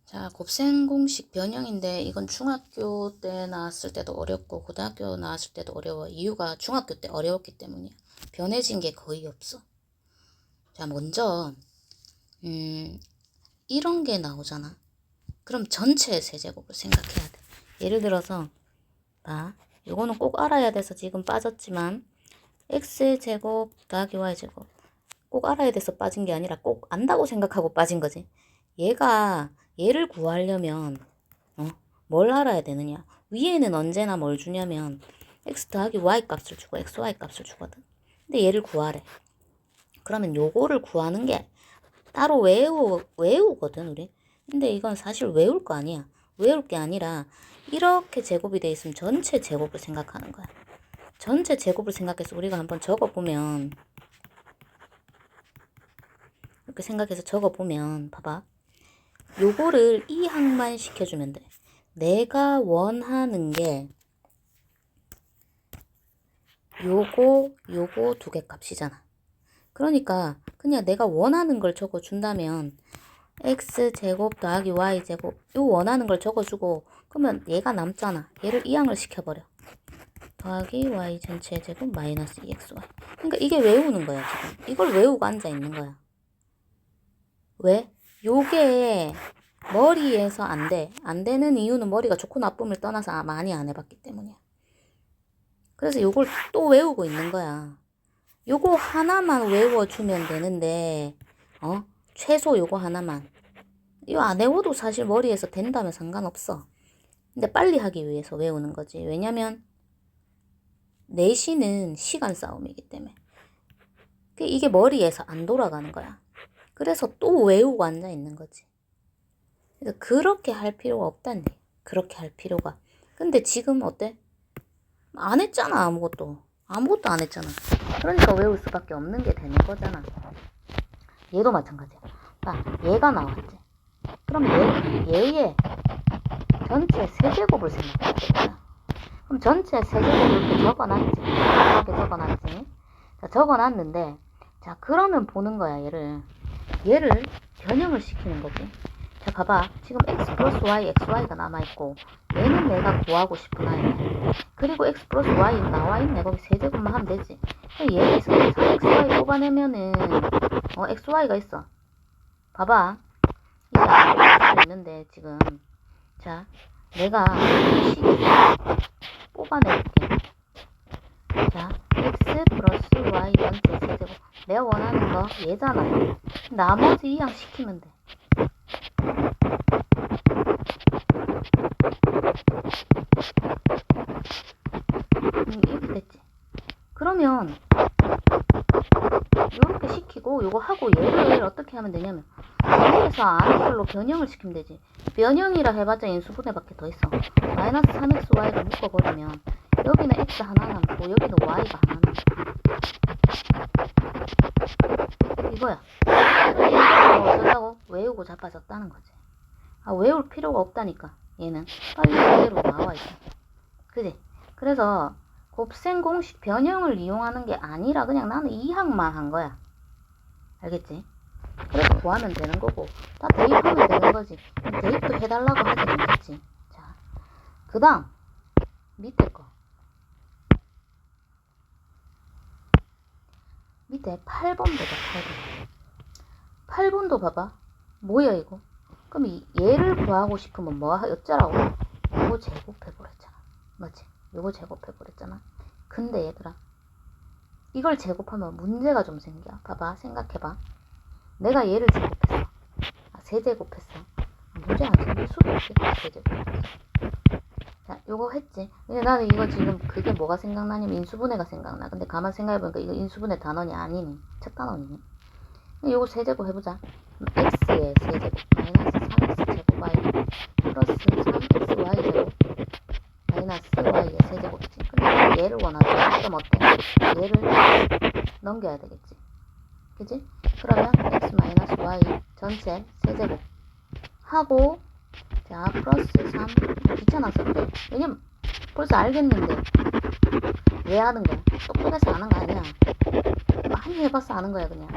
자, 곱셈 공식 변형인데 이건 중학교 때 나왔을 때도 어렵고 고등학교 나왔을 때도 어려워. 이유가 중학교 때 어려웠기 때문이야. 변해진 게 거의 없어. 자, 먼저 이런 게 나오잖아. 그럼 전체 세제곱을 생각해야 돼. 예를 들어서 봐. 요거는 꼭 알아야 돼서 지금 빠졌지만 x제곱 더하기 y제곱 꼭 알아야 돼서 빠진 게 아니라 꼭 안다고 생각하고 빠진 거지. 얘를 구하려면 뭘 알아야 되느냐. 위에는 언제나 뭘 주냐면 x 더하기 y 값을 주고 xy 값을 주거든. 근데 얘를 구하래. 그러면 요거를 구하는 게 따로 외우거든 우리. 근데 이건 사실 외울 거 아니야. 외울 게 아니라 이렇게 제곱이 돼 있으면 전체 제곱을 생각하는 거야. 전체 제곱을 생각해서 우리가 한번 적어보면 이렇게 생각해서 적어보면 봐봐. 요거를 이 항만 시켜주면 돼. 내가 원하는 게 요거 두 개 값이잖아. 그러니까 그냥 내가 원하는 걸 적어준다면 x제곱 더하기 y제곱 요 원하는 걸 적어주고 그러면 얘가 남잖아. 얘를 이 항을 시켜버려. 더하기 y 전체 제곱 마이너스 2xy. 그러니까 이게 외우는 거야 지금. 이걸 외우고 앉아있는 거야. 왜? 요게 머리에서 안 돼. 안 되는 이유는 머리가 좋고 나쁨을 떠나서 많이 안 해봤기 때문이야. 그래서 요걸 또 외우고 있는 거야. 요거 하나만 외워주면 되는데 최소 요거 하나만. 이거 안 외워도 사실 머리에서 된다면 상관없어. 근데 빨리 하기 위해서 외우는 거지. 왜냐면 내신은 시간 싸움이기 때문에. 이게 머리에서 안 돌아가는 거야. 그래서 또 외우고 앉아 있는 거지. 그래서 그렇게 할 필요가 없다니. 그렇게 할 필요가. 근데 지금 어때? 안 했잖아. 아무것도 안 했잖아. 그러니까 외울 수밖에 없는 게 되는 거잖아. 얘도 마찬가지야. 자, 얘가 나왔지. 그럼 얘의 전체 세제곱을 생각해야 되잖아. 그럼 전체 세제곱을 이렇게 적어놨지. 이렇게 적어놨지. 자, 적어놨는데 자, 그러면 보는 거야. 얘를 변형을 시키는 거지. 자, 봐봐. 지금 x 플러스 y, xy가 남아있고 얘는 내가 구하고 싶은 아이야. 그리고 x 플러스 y 나와있네. 거기 세제곱만 하면 되지. 얘가 있어. 4xy 뽑아내면은 xy가 있어. 봐봐. 이게 알고 있는데 지금 자, 내가 식 뽑아낼게. 자, x 플러스 y 전체 세제곱. 내가 원하는 거 얘잖아. 나머지 이항 시키면 돼. 이렇게 됐지. 그러면 요렇게 시키고 요거 하고 얘를 어떻게 하면 되냐면 여기에서 아는 걸로 변형을 시키면 되지. 변형이라 해봤자 인수분해밖에 더 있어. 마이너스 3xy를 묶어버리면 여기는 x 하나 남고 여기는 y가 하나 남고 이거야. 이거 어쩌자고? 외우고 자빠졌다는 거지. 외울 필요가 없다니까. 얘는 빨리 그대로 나와있어. 그지? 그래서 곱셈 공식 변형을 이용하는 게 아니라 그냥 나는 이 항만 한 거야. 알겠지? 그래서 구하면 되는 거고 다 대입하면 되는 거지. 대입도 해달라고 하진 않겠지. 자, 그 다음 밑에 거. 밑에 8번 보자. 8번도 봐봐. 뭐야 이거? 그럼 얘를 구하고 싶으면 뭐 어쩌라고? 요거 제곱해버렸잖아. 맞지? 요거 제곱해버렸잖아. 근데 얘들아, 이걸 제곱하면 문제가 좀 생겨. 봐봐, 생각해봐. 내가 얘를 제곱했어. 세제곱했어. 문제 안 생길 수도 있겠다. 세제곱했어. 자, 요거 했지. 근데 나는 이거 지금 그게 뭐가 생각나냐면 인수분해가 생각나. 근데 가만 생각해보니까 이거 인수분해 단원이 아니네. 첫 단원이네. 요거 세제곱 해보자. x의 세제곱 마이너스 3x 제곱 y 플러스 3xy 제곱 마이너스 y의 세제곱이지. 근데 얘를 원하죠. 그럼 어때? 얘를 넘겨야 되겠지. 그지? 그러면 x 마이너스 y 전체 세제곱 하고 자 플러스 3 귀찮아서 그래. 왜냐면 벌써 알겠는데 왜 하는 거야? 똑똑해서 아는 거 아니야. 많이 해봐서 아는 거야 그냥.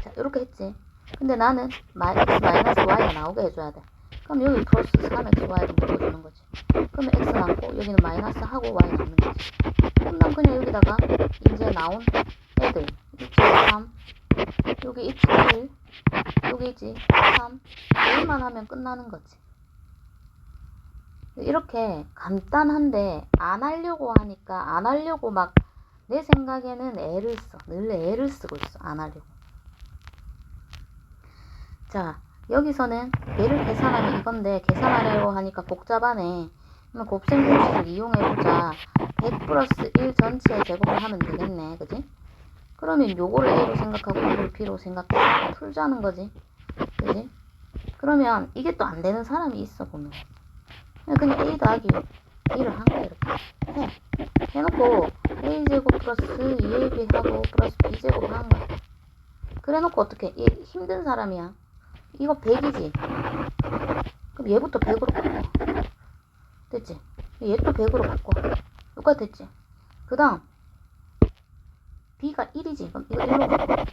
자 이렇게 했지. 근데 나는 x 마이너스 y가 나오게 해줘야 돼. 그럼 여기 플러스 3xy를 묶어주는 거지. 그러면 x 남고 여기는 마이너스 하고 y 남는 거지. 그럼 난 그냥 여기다가 이제 나온 애들 2.3 여기 2.1 여기지 3 여기만 하면 끝나는 거지. 이렇게 간단한데 안 하려고 하니까 안 하려고 막 내 생각에는 애를 써. 늘 애를 쓰고 있어. 안 하려고. 자 여기서는 얘를 계산하면 이건데 계산하려고 하니까 복잡하네. 그럼 곱셈 공식을 이용해보자. 100 플러스 1 전체의 제곱을 하면 되겠네. 그지? 그러면 요거를 A로 생각하고 이걸 B로 생각해서 풀자는 거지. 그지? 그러면 이게 또 안 되는 사람이 있어 보면. 그냥 A 더하기 B를 한 거야. 이렇게 해. 해놓고 A제곱 플러스 2AB 하고 플러스 B제곱 한 거야. 그래 놓고 어떻게 얘 힘든 사람이야. 이거 100이지. 그럼 얘부터 100으로 바꿔. 됐지? 얘 또 100으로 바꿔. 여기까지 됐지? 그 다음 B가 1이지. 그럼 이거 1로 바꿔.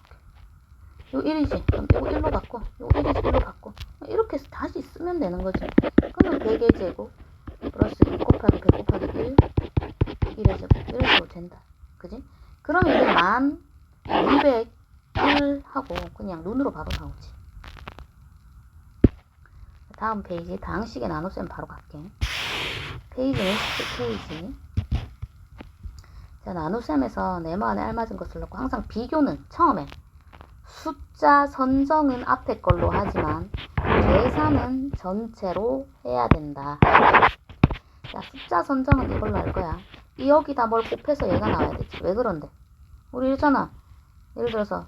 이거 1이지. 그럼 이거 1로 바꿔. 이거 1이지. 1로 바꿔. 이렇게 해서 다시 쓰면 되는 거지. 그러면 100의 제곱 플러스 2 곱하기 100 곱하기 1 1의 제곱 이런 식으로 된다. 그지? 그러면 이제 1201 하고 그냥 눈으로 바로 나오지. 다음 페이지 다항식의 나눗셈 바로 갈게. 페이지는 10페이지. 자, 나눗셈에서 네모안에 알맞은 것을 넣고 항상 비교는 처음에 숫자 선정은 앞에 걸로 하지만 계산은 전체로 해야 된다. 자, 숫자 선정은 이걸로 할 거야. 이 여기다 뭘 곱해서 얘가 나와야 되지. 왜 그런데? 우리 이러잖아. 예를 들어서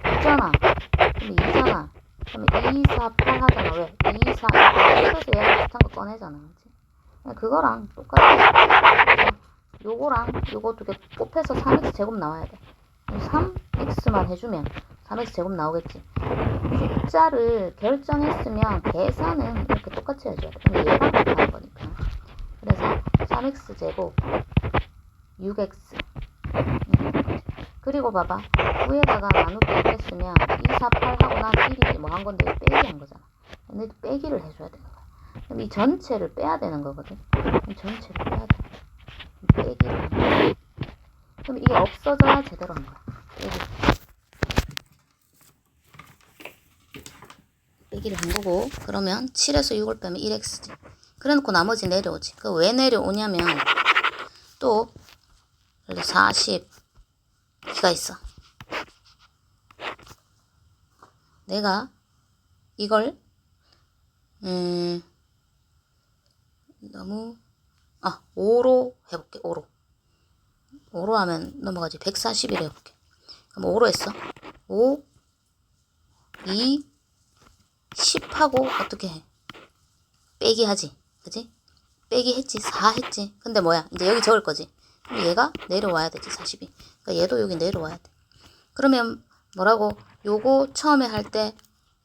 6잖아. 그럼 2잖아. 그러면 2, 4, 8 하잖아. 왜? 2, 4, 곱해서 얘가 비슷한 거 꺼내잖아. 그치? 그거랑 똑같아. 요거랑 요거 두 개 곱해서 3x 제곱 나와야 돼. 3x만 해주면 3x 제곱 나오겠지. 숫자를 결정했으면 계산은 이렇게 똑같이 해줘야 돼. 근데 얘가 곱하는 거니까. 그래서 3x 제곱 6x 그리고 봐봐 위에다가 나누기 했으면 2, 4, 8 하고 난 1이지 뭐 한 건데 빼기 한 거잖아. 근데 빼기를 해줘야 되는 거야. 그럼 이 전체를 빼야 되는 거거든. 이 전체를 빼야 돼. 빼기를. 그럼 이게 없어져야 제대로 한 거야. 빼기를 한 거고 그러면 7에서 6을 빼면 1x지. 그래 놓고 나머지 내려오지. 그 왜 내려오냐면 또 40기가 있어. 내가 이걸 너무 5로 해볼게. 5로 하면 넘어가지. 141 해볼게. 그럼 5로 했어. 5 2 10하고 어떻게 해? 빼기 하지. 그지? 빼기 했지. 4 했지. 근데 뭐야? 이제 여기 적을 거지. 그럼 얘가 내려와야 되지. 40이. 그러니까 얘도 여기 내려와야 돼. 그러면 뭐라고? 요거 처음에 할 때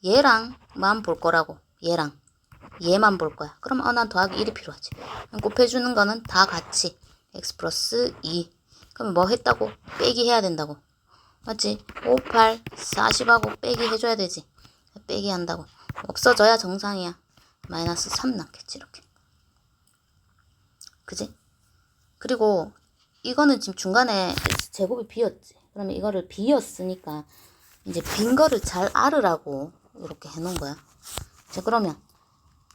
얘랑만 볼 거라고. 얘만 볼 거야. 그럼 난 더하기 1이 필요하지. 곱해주는 거는 다 같이 x 플러스 2. 그럼 뭐 했다고? 빼기 해야 된다고. 맞지? 5, 8, 40하고 빼기 해줘야 되지. 빼기 한다고. 없어져야 정상이야. 마이너스 3 남겠지. 이렇게. 그지? 그리고 이거는 지금 중간에 제곱이 비었지. 그러면 이거를 비었으니까 이제 빈 거를 잘 알으라고 이렇게 해놓은 거야. 자, 그러면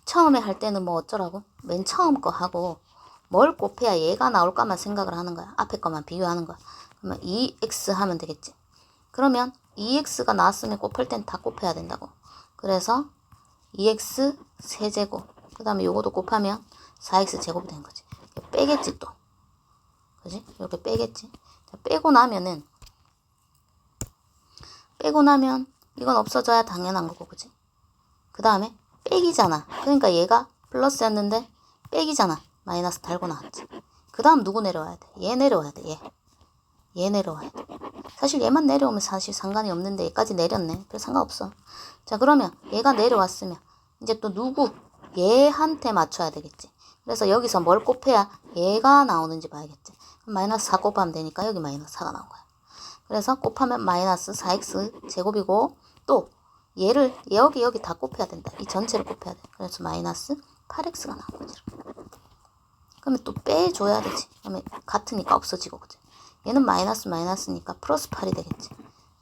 처음에 할 때는 뭐 어쩌라고? 맨 처음 거 하고 뭘 곱해야 얘가 나올까만 생각을 하는 거야. 앞에 거만 비교하는 거야. 그러면 2x 하면 되겠지. 그러면 2x가 나왔으면 곱할 땐 다 곱해야 된다고. 그래서 2x 세제곱 그 다음에 요것도 곱하면 4x 제곱이 되는 거지. 빼겠지 또. 그지? 이렇게 빼겠지. 자, 빼고 나면 이건 없어져야 당연한 거고. 그지? 그 다음에 빼기잖아. 그러니까 얘가 플러스였는데 빼기잖아. 마이너스 달고 나왔지. 그 다음 누구 내려와야 돼? 얘 내려와야 돼. 얘 내려와야 돼. 사실 얘만 내려오면 사실 상관이 없는데 얘까지 내렸네. 그래서 상관없어. 자, 그러면 얘가 내려왔으면 이제 또 누구? 얘한테 맞춰야 되겠지. 그래서 여기서 뭘 곱해야 얘가 나오는지 봐야겠지. 그럼 마이너스 4 곱하면 되니까 여기 마이너스 4가 나온 거야. 그래서 곱하면 마이너스 4x 제곱이고 또 얘를 여기 다 곱해야 된다. 이 전체를 곱해야 돼. 그래서 마이너스 8x가 나온 거지. 그러면 또 빼줘야 되지. 그러면 같으니까 없어지고, 그지? 얘는 마이너스니까 플러스 8이 되겠지.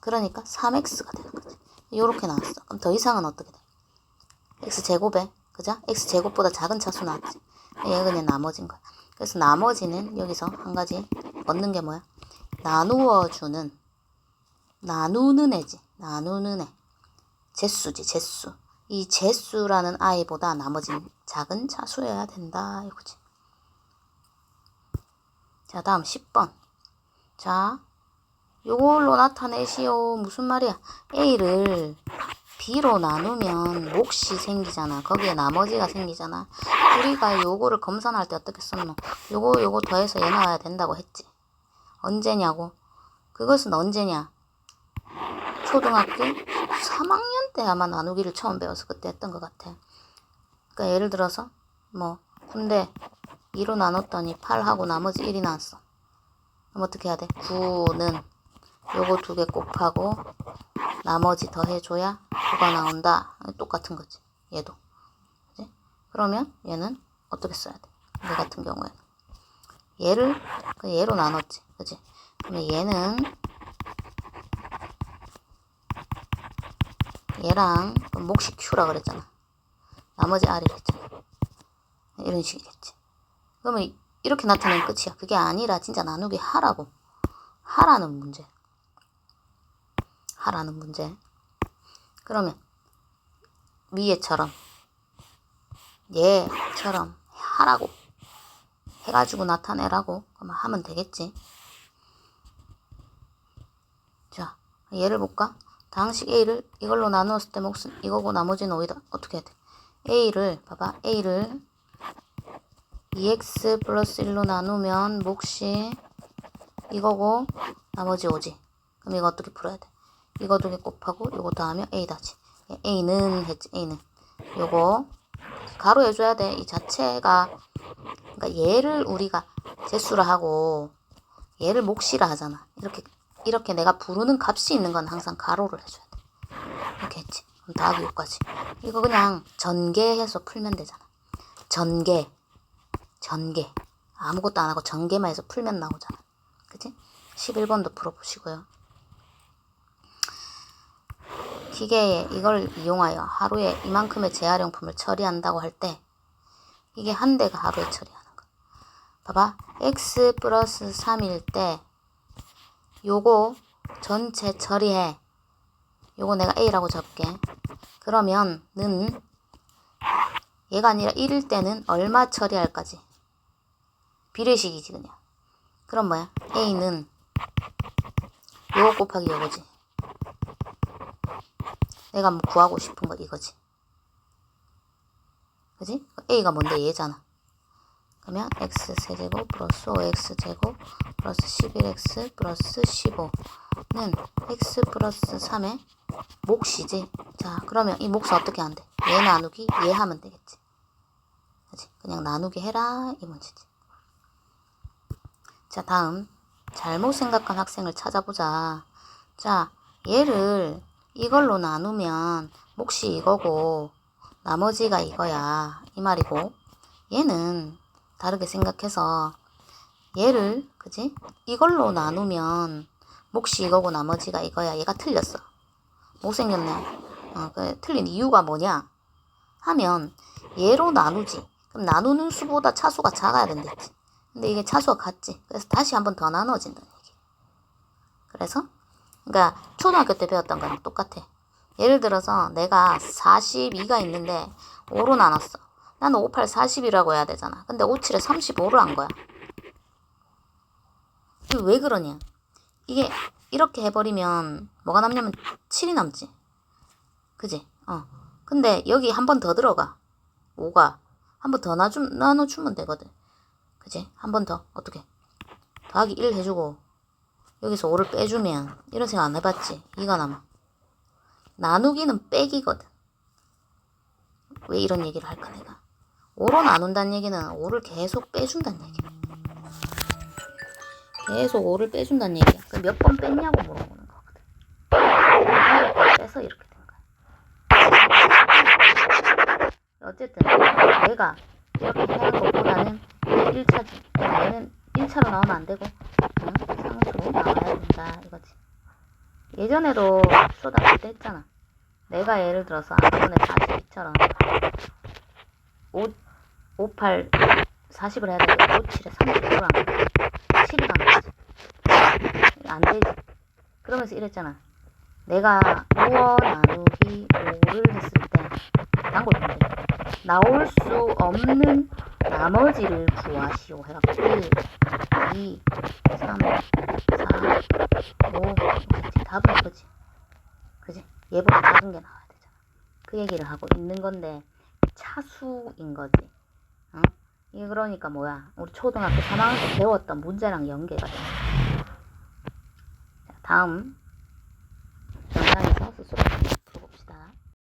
그러니까 3x가 되는 거지. 요렇게 나왔어. 그럼 더 이상은 어떻게 돼? x제곱에, 그죠? x제곱보다 작은 차수 나왔지. 얘가 그냥 나머지인 거야. 그래서 나머지는 여기서 한 가지 얻는 게 뭐야? 나누는 애지. 나누는 애. 제수지, 제수. 이 제수라는 아이보다 나머지는 작은 차수여야 된다, 이거지. 자, 다음 10번. 자, 요걸로 나타내시오. 무슨 말이야? A를 B로 나누면 몫이 생기잖아. 거기에 나머지가 생기잖아. 우리가 요거를 검산할 때 어떻게 썼노? 요거 더해서 얘 나와야 된다고 했지. 언제냐고? 그것은 언제냐? 초등학교 3학년 때 아마 나누기를 처음 배워서 그때 했던 것 같아. 그러니까 예를 들어서 뭐 군대 2로 나눴더니 8하고 나머지 1이 나왔어. 그럼 어떻게 해야 돼? 9는 요거 2개 곱하고 나머지 더해줘야 9가 나온다. 똑같은 거지. 얘도. 그치? 그러면 얘는 어떻게 써야 돼? 얘 같은 경우에는 얘로 나눴지. 그치? 그러면 얘는 얘랑 몫이 Q라 그랬잖아. 나머지 R이라 했잖아. 이런 식이겠지. 그러면 이렇게 나타내면 끝이야. 그게 아니라 진짜 나누기 하라고. 하라는 문제. 그러면 얘처럼 하라고 해가지고 나타내라고 그러면 하면 되겠지. 자, 예를 볼까? 다항식 A를 이걸로 나누었을 때 몫은 이거고 나머지는 5이다. 어떻게 해야 돼? A를 2x 플러스 1로 나누면 몫이 이거고 나머지 5지. 그럼 이거 어떻게 풀어야 돼? 이거 2개 곱하고 요거 더하면 A다지. A는 했지. A는 요거 가로 해줘야 돼. 이 자체가 그러니까 얘를 우리가 제수라 하고 얘를 몫이라 하잖아. 이렇게 내가 부르는 값이 있는 건 항상 가로를 해줘야 돼. 이렇게 했지. 그럼 더하기 6까지. 이거 그냥 전개해서 풀면 되잖아. 전개. 아무것도 안 하고 전개만 해서 풀면 나오잖아. 그치? 11번도 풀어보시고요. 기계에 이걸 이용하여 하루에 이만큼의 재활용품을 처리한다고 할 때 이게 한 대가 하루에 처리하는 거. 봐봐. x 플러스 3일 때 요거 전체 처리해. 요거 내가 A라고 적게. 그러면은 얘가 아니라 1일 때는 얼마 처리할까지? 비례식이지 그냥. 그럼 뭐야? A는 요거 곱하기 요거지. 내가 뭐 구하고 싶은 거 이거지. 그지? A가 뭔데? 얘잖아. 그러면 x세제곱 플러스 5x제곱 플러스 11x 플러스 15는 x 플러스 3의 몫이지. 자, 그러면 이 몫은 어떻게 하면 돼? 얘 나누기 얘 하면 되겠지. 그치? 그냥 나누기 해라 이 문제지. 자, 다음 잘못 생각한 학생을 찾아보자. 자, 얘를 이걸로 나누면 몫이 이거고 나머지가 이거야 이 말이고, 얘는 다르게 생각해서 얘를 그지? 이걸로 나누면 몫이 이거고 나머지가 이거야. 얘가 틀렸어. 못생겼네. 틀린 이유가 뭐냐 하면 얘로 나누지. 그럼 나누는 수보다 차수가 작아야 된댔지. 근데 이게 차수가 같지. 그래서 다시 한 번 더 나눠진다는 얘기. 그래서 그러니까 초등학교 때 배웠던 거랑 똑같아. 예를 들어서 내가 42가 있는데 5로 나눴어. 나는 5, 8, 40이라고 해야 되잖아. 근데 5, 7에 35를 한 거야. 왜 그러냐? 이게 이렇게 해버리면 뭐가 남냐면 7이 남지. 그지? 근데 여기 한 번 더 들어가. 5가 한 번 더 나눠주면 되거든. 그지? 한 번 더. 어떻게? 더하기 1 해주고 여기서 5를 빼주면 이런 생각 안 해봤지? 2가 남아. 나누기는 빼기거든. 왜 이런 얘기를 할까 내가? 5로 나눈다는 얘기는 5를 계속 빼준다는 얘기야. 계속 5를 빼준다는 얘기야. 그럼 몇 번 뺐냐고 물어보는 거거든. 빼서 이렇게 된 거야. 어쨌든 내가 이렇게 하는 것보다는 1차지. 얘는 1차로 나오면 안 되고 상수로 나와야 된다 이거지. 예전에도 쇼다 그때 했잖아. 내가 예를 들어서 아까전에 42처럼 58 40을 해야 되는데 57에 30%를 안 돼. 7이 가는 거지. 안 되지. 그러면서 이랬잖아. 내가 5어 나누기 5를 했을 때 단골 문제. 나올 수 없는 나머지를 구하시오 해갖고 1, 2, 3, 4, 5 그치? 답은 이거지. 그지? 얘보다 작은 게 나와야 되잖아. 그 얘기를 하고 있는 건데 차수인 거지. 어? 이게 그러니까 뭐야? 우리 초등학교 3학년 때 배웠던 문제랑 연계가 돼. 자, 다음